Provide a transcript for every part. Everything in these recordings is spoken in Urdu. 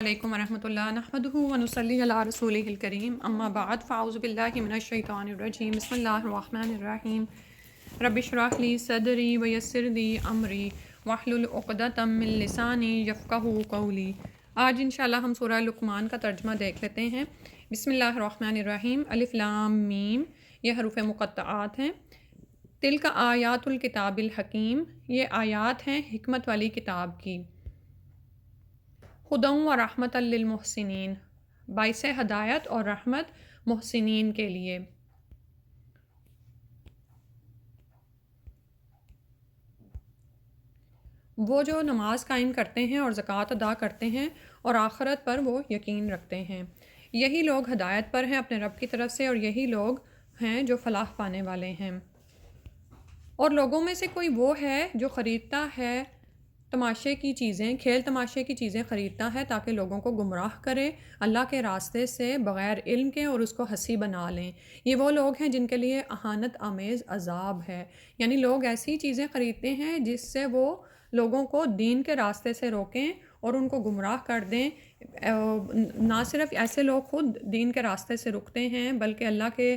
علیکم ورحمۃ نحمدہ ونصلی علی رسولہ الکریم اما بعد فاعوذ باللہ من الشیطان الرجیم بسم اللہ الرحمن الرحیم رب اشرح لی صدری ویسر لی امری واحلل عقدۃ من لسانی یفقہوا قولی۔ آج انشاءاللہ ہم سورہ لقمان کا ترجمہ دیکھ لیتے ہیں۔ بسم اللہ الرحمن الرحیم، الف لام میم، یہ حروف مقطعات ہیں۔ تلک آیات الکتاب الحکیم، یہ آیات ہیں حکمت والی کتاب کی۔ ہدی و رحمت للمحسنین، باعث ہدایت اور رحمت محسنین کے لیے۔ وہ جو نماز قائم کرتے ہیں اور زکوٰۃ ادا کرتے ہیں اور آخرت پر وہ یقین رکھتے ہیں، یہی لوگ ہدایت پر ہیں اپنے رب کی طرف سے، اور یہی لوگ ہیں جو فلاح پانے والے ہیں۔ اور لوگوں میں سے کوئی وہ ہے جو خریدتا ہے تماشے کی چیزیں، کھیل تماشے کی چیزیں خریدتا ہے تاکہ لوگوں کو گمراہ کرے اللہ کے راستے سے بغیر علم کے اور اس کو ہنسی بنا لیں۔ یہ وہ لوگ ہیں جن کے لیے اہانت آمیز عذاب ہے، یعنی لوگ ایسی چیزیں خریدتے ہیں جس سے وہ لوگوں کو دین کے راستے سے روکیں اور ان کو گمراہ کر دیں۔ نہ صرف ایسے لوگ خود دین کے راستے سے رکتے ہیں بلکہ اللہ کے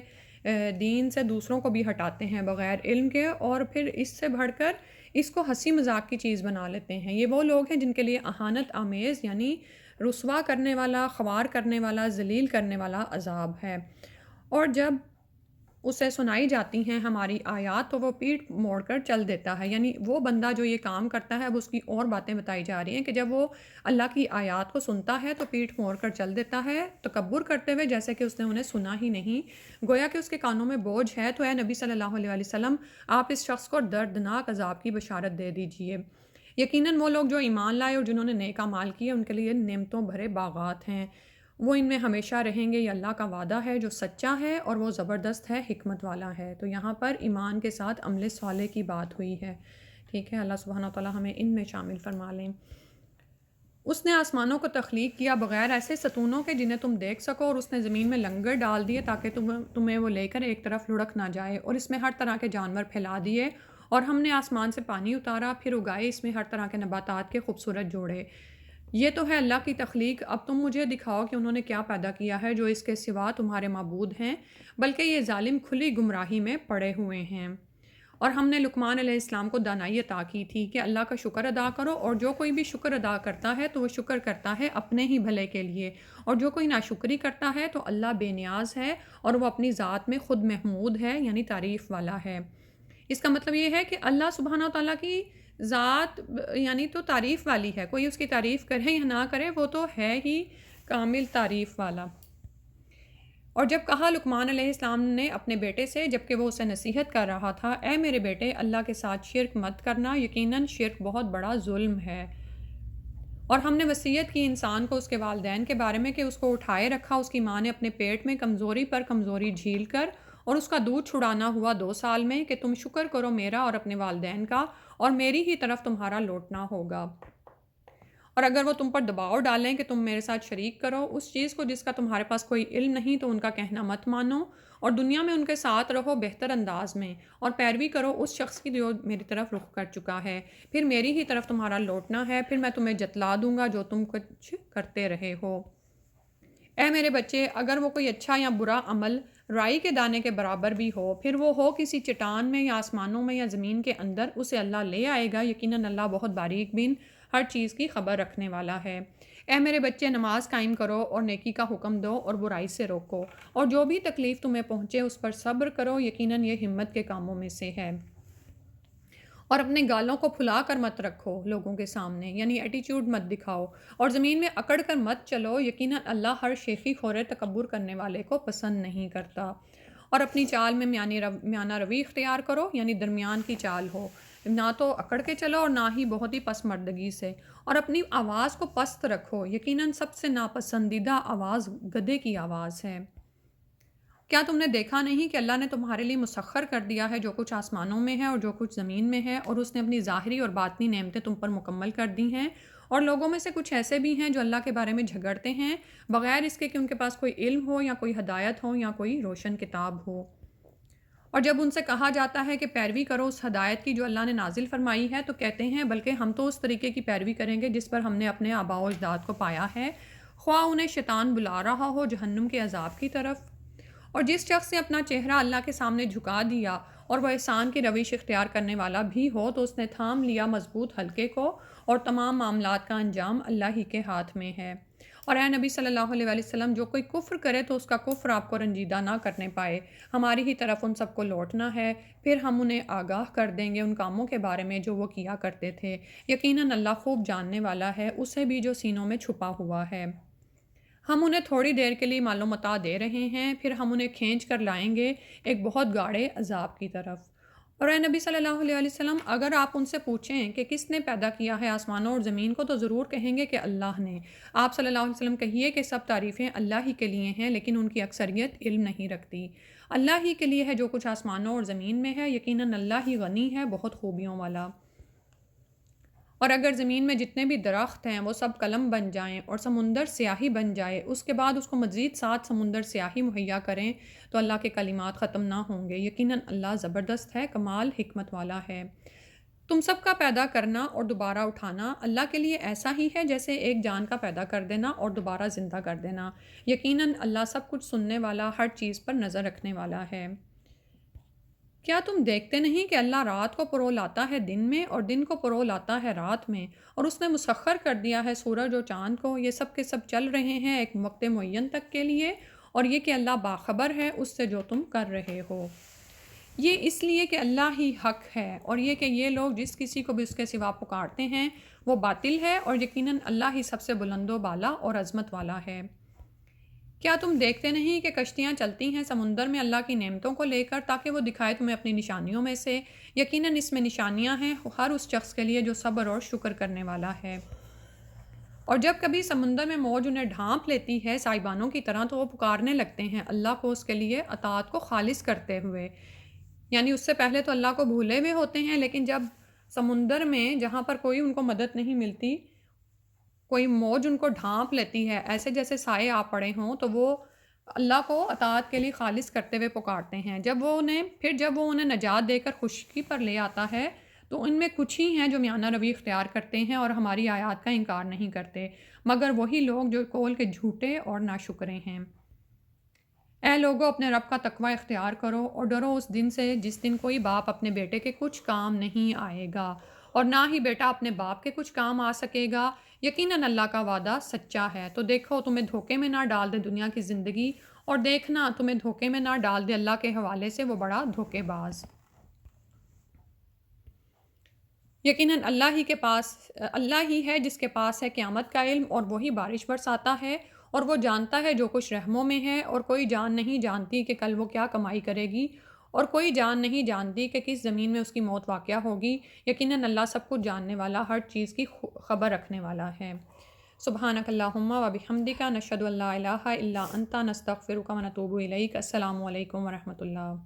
دین سے دوسروں کو بھی ہٹاتے ہیں بغیر علم کے، اور پھر اس سے بڑھ کر اس کو ہنسی مذاق کی چیز بنا لیتے ہیں۔ یہ وہ لوگ ہیں جن کے لیے اہانت آمیز یعنی رسوا کرنے والا، خوار کرنے والا، ذلیل کرنے والا عذاب ہے۔ اور جب اسے سنائی جاتی ہیں ہماری آیات تو وہ پیٹھ موڑ کر چل دیتا ہے، یعنی وہ بندہ جو یہ کام کرتا ہے اب اس کی اور باتیں بتائی جا رہی ہیں کہ جب وہ اللہ کی آیات کو سنتا ہے تو پیٹھ موڑ کر چل دیتا ہے، تکبر کرتے ہوئے جیسے کہ اس نے انہیں سنا ہی نہیں، گویا کہ اس کے کانوں میں بوجھ ہے۔ تو اے نبی صلی اللہ علیہ وسلم، آپ اس شخص کو دردناک عذاب کی بشارت دے دیجئے۔ یقیناً وہ لوگ جو ایمان لائے اور جنہوں نے نیک اعمال کیے ان کے لیے نعمتوں بھرے باغات ہیں، وہ ان میں ہمیشہ رہیں گے۔ یہ اللہ کا وعدہ ہے جو سچا ہے اور وہ زبردست ہے، حکمت والا ہے۔ تو یہاں پر ایمان کے ساتھ عمل صالح کی بات ہوئی ہے، ٹھیک ہے۔ اللہ سبحانہ و تعالیٰ ہمیں ان میں شامل فرما لیں۔ اس نے آسمانوں کو تخلیق کیا بغیر ایسے ستونوں کے جنہیں تم دیکھ سکو، اور اس نے زمین میں لنگر ڈال دیے تاکہ تمہیں وہ لے کر ایک طرف لڑک نہ جائے، اور اس میں ہر طرح کے جانور پھیلا دیے، اور ہم نے آسمان سے پانی اتارا، پھر اگائے اس میں ہر طرح کے نباتات کے خوبصورت جوڑے۔ یہ تو ہے اللہ کی تخلیق، اب تم مجھے دکھاؤ کہ انہوں نے کیا پیدا کیا ہے جو اس کے سوا تمہارے معبود ہیں، بلکہ یہ ظالم کھلی گمراہی میں پڑے ہوئے ہیں۔ اور ہم نے لقمان علیہ السلام کو دانائی عطا کی تھی کہ اللہ کا شکر ادا کرو، اور جو کوئی بھی شکر ادا کرتا ہے تو وہ شکر کرتا ہے اپنے ہی بھلے کے لیے، اور جو کوئی ناشکری کرتا ہے تو اللہ بے نیاز ہے اور وہ اپنی ذات میں خود محمود ہے، یعنی تعریف والا ہے۔ اس کا مطلب یہ ہے کہ اللہ سبحانہ و تعالیٰ کی ذات یعنی تو تعریف والی ہے، کوئی اس کی تعریف کرے یا نہ کرے وہ تو ہے ہی کامل تعریف والا۔ اور جب کہا لقمان علیہ السلام نے اپنے بیٹے سے جبکہ وہ اسے نصیحت کر رہا تھا، اے میرے بیٹے، اللہ کے ساتھ شرک مت کرنا، یقیناً شرک بہت بڑا ظلم ہے۔ اور ہم نے وصیت کی انسان کو اس کے والدین کے بارے میں کہ اس کو اٹھائے رکھا اس کی ماں نے اپنے پیٹ میں کمزوری پر کمزوری جھیل کر، اور اس کا دودھ چھڑانا ہوا 2 سال میں، کہ تم شکر کرو میرا اور اپنے والدین کا، اور میری ہی طرف تمہارا لوٹنا ہوگا۔ اور اگر وہ تم پر دباؤ ڈالیں کہ تم میرے ساتھ شریک کرو اس چیز کو جس کا تمہارے پاس کوئی علم نہیں، تو ان کا کہنا مت مانو، اور دنیا میں ان کے ساتھ رہو بہتر انداز میں، اور پیروی کرو اس شخص کی جو میری طرف رخ کر چکا ہے، پھر میری ہی طرف تمہارا لوٹنا ہے، پھر میں تمہیں جتلا دوں گا جو تم کچھ کرتے رہے ہو۔ اے میرے بچے، اگر وہ کوئی اچھا یا برا عمل رائی کے دانے کے برابر بھی ہو، پھر وہ ہو کسی چٹان میں یا آسمانوں میں یا زمین کے اندر، اسے اللہ لے آئے گا، یقیناً اللہ بہت باریک بین ہر چیز کی خبر رکھنے والا ہے۔ اے میرے بچے، نماز قائم کرو اور نیکی کا حکم دو اور برائی سے روکو، اور جو بھی تکلیف تمہیں پہنچے اس پر صبر کرو، یقیناً یہ ہمت کے کاموں میں سے ہے۔ اور اپنے گالوں کو پھلا کر مت رکھو لوگوں کے سامنے، یعنی ایٹیچیوڈ مت دکھاؤ، اور زمین میں اکڑ کر مت چلو، یقیناً اللہ ہر شیخی خورے تکبر کرنے والے کو پسند نہیں کرتا۔ اور اپنی چال میں میانہ روی اختیار کرو، یعنی درمیان کی چال ہو، نہ تو اکڑ کے چلو اور نہ ہی بہت ہی پس مردگی سے، اور اپنی آواز کو پست رکھو، یقیناً سب سے ناپسندیدہ آواز گدھے کی آواز ہے۔ کیا تم نے دیکھا نہیں کہ اللہ نے تمہارے لیے مسخر کر دیا ہے جو کچھ آسمانوں میں ہے اور جو کچھ زمین میں ہے، اور اس نے اپنی ظاہری اور باطنی نعمتیں تم پر مکمل کر دی ہیں، اور لوگوں میں سے کچھ ایسے بھی ہیں جو اللہ کے بارے میں جھگڑتے ہیں بغیر اس کے کہ ان کے پاس کوئی علم ہو یا کوئی ہدایت ہو یا کوئی روشن کتاب ہو۔ اور جب ان سے کہا جاتا ہے کہ پیروی کرو اس ہدایت کی جو اللہ نے نازل فرمائی ہے، تو کہتے ہیں بلکہ ہم تو اس طریقے کی پیروی کریں گے جس پر ہم نے اپنے آباء و اجداد کو پایا ہے، خواہ انہیں شیطان بلا رہا ہو جہنم کے عذاب کی طرف۔ اور جس شخص نے اپنا چہرہ اللہ کے سامنے جھکا دیا اور وہ احسان کی روش اختیار کرنے والا بھی ہو تو اس نے تھام لیا مضبوط حلقے کو، اور تمام معاملات کا انجام اللہ ہی کے ہاتھ میں ہے۔ اور اے نبی صلی اللہ علیہ وآلہ وسلم، جو کوئی کفر کرے تو اس کا کفر آپ کو رنجیدہ نہ کرنے پائے، ہماری ہی طرف ان سب کو لوٹنا ہے، پھر ہم انہیں آگاہ کر دیں گے ان کاموں کے بارے میں جو وہ کیا کرتے تھے، یقیناً اللہ خوب جاننے والا ہے اسے بھی جو سینوں میں چھپا ہوا ہے۔ ہم انہیں تھوڑی دیر کے لیے مال و متاع دے رہے ہیں، پھر ہم انہیں کھینچ کر لائیں گے ایک بہت گاڑے عذاب کی طرف۔ اور اے نبی صلی اللہ علیہ وسلم، اگر آپ ان سے پوچھیں کہ کس نے پیدا کیا ہے آسمانوں اور زمین کو، تو ضرور کہیں گے کہ اللہ نے۔ آپ صلی اللہ علیہ وسلم کہیے کہ سب تعریفیں اللہ ہی کے لیے ہیں، لیکن ان کی اکثریت علم نہیں رکھتی۔ اللہ ہی کے لیے ہے جو کچھ آسمانوں اور زمین میں ہے، یقیناً اللہ ہی غنی ہے، بہت خوبیوں والا۔ اور اگر زمین میں جتنے بھی درخت ہیں وہ سب قلم بن جائیں اور سمندر سیاہی بن جائے، اس کے بعد اس کو مزید 7 سمندر سیاہی مہیا کریں تو اللہ کے کلمات ختم نہ ہوں گے۔ یقیناً اللہ زبردست ہے، کمال حکمت والا ہے۔ تم سب کا پیدا کرنا اور دوبارہ اٹھانا اللہ کے لیے ایسا ہی ہے جیسے ایک جان کا پیدا کر دینا اور دوبارہ زندہ کر دینا۔ یقیناً اللہ سب کچھ سننے والا، ہر چیز پر نظر رکھنے والا ہے۔ کیا تم دیکھتے نہیں کہ اللہ رات کو پرو لاتا ہے دن میں اور دن کو پرو لاتا ہے رات میں، اور اس نے مسخر کر دیا ہے سورج اور چاند کو، یہ سب کے سب چل رہے ہیں ایک وقت معین تک کے لیے، اور یہ کہ اللہ باخبر ہے اس سے جو تم کر رہے ہو۔ یہ اس لیے کہ اللہ ہی حق ہے، اور یہ کہ یہ لوگ جس کسی کو بھی اس کے سوا پکارتے ہیں وہ باطل ہے، اور یقیناً اللہ ہی سب سے بلند و بالا اور عظمت والا ہے۔ کیا تم دیکھتے نہیں کہ کشتیاں چلتی ہیں سمندر میں اللہ کی نعمتوں کو لے کر تاکہ وہ دکھائے تمہیں اپنی نشانیوں میں سے؟ یقیناً اس میں نشانیاں ہیں ہر اس شخص کے لیے جو صبر اور شکر کرنے والا ہے۔ اور جب کبھی سمندر میں موج انہیں ڈھانپ لیتی ہے سائبانوں کی طرح تو وہ پکارنے لگتے ہیں اللہ کو اس کے لیے اطاعت کو خالص کرتے ہوئے، یعنی اس سے پہلے تو اللہ کو بھولے ہوئے ہوتے ہیں، لیکن جب سمندر میں جہاں پر کوئی ان کو مدد نہیں ملتی، کوئی موج ان کو ڈھانپ لیتی ہے ایسے جیسے سائے آ پڑے ہوں، تو وہ اللہ کو اطاعت کے لیے خالص کرتے ہوئے پکارتے ہیں۔ جب وہ انہیں نجات دے کر خشکی پر لے آتا ہے تو ان میں کچھ ہی ہیں جو میانہ روی اختیار کرتے ہیں اور ہماری آیات کا انکار نہیں کرتے، مگر وہی لوگ جو قول کے جھوٹے اور ناشکرے ہیں۔ اے لوگو، اپنے رب کا تقوی اختیار کرو اور ڈرو اس دن سے جس دن کوئی باپ اپنے بیٹے کے کچھ کام نہیں آئے گا اور نہ ہی بیٹا اپنے باپ کے کچھ کام آ سکے گا۔ یقیناً اللہ کا وعدہ سچا ہے۔ تو دیکھو تمہیں دھوکے میں نہ ڈال دے دنیا کی زندگی، اور دیکھنا تمہیں دھوکے میں نہ ڈال دے اللہ کے حوالے سے وہ بڑا دھوکے باز۔ یقیناً اللہ ہی ہے جس کے پاس ہے قیامت کا علم، اور وہی بارش برساتا ہے، اور وہ جانتا ہے جو کچھ رحموں میں ہے، اور کوئی جان نہیں جانتی کہ کل وہ کیا کمائی کرے گی، اور کوئی جان نہیں جانتی کہ کس زمین میں اس کی موت واقع ہوگی۔ یقیناً اللہ سب کچھ جاننے والا، ہر چیز کی خبر رکھنے والا ہے۔ سبحانک اللہم و بحمدک، نشہد ان لا الہ الا انت، نستغفرک و نتوب الیک۔ السلام علیکم ورحمۃ اللہ۔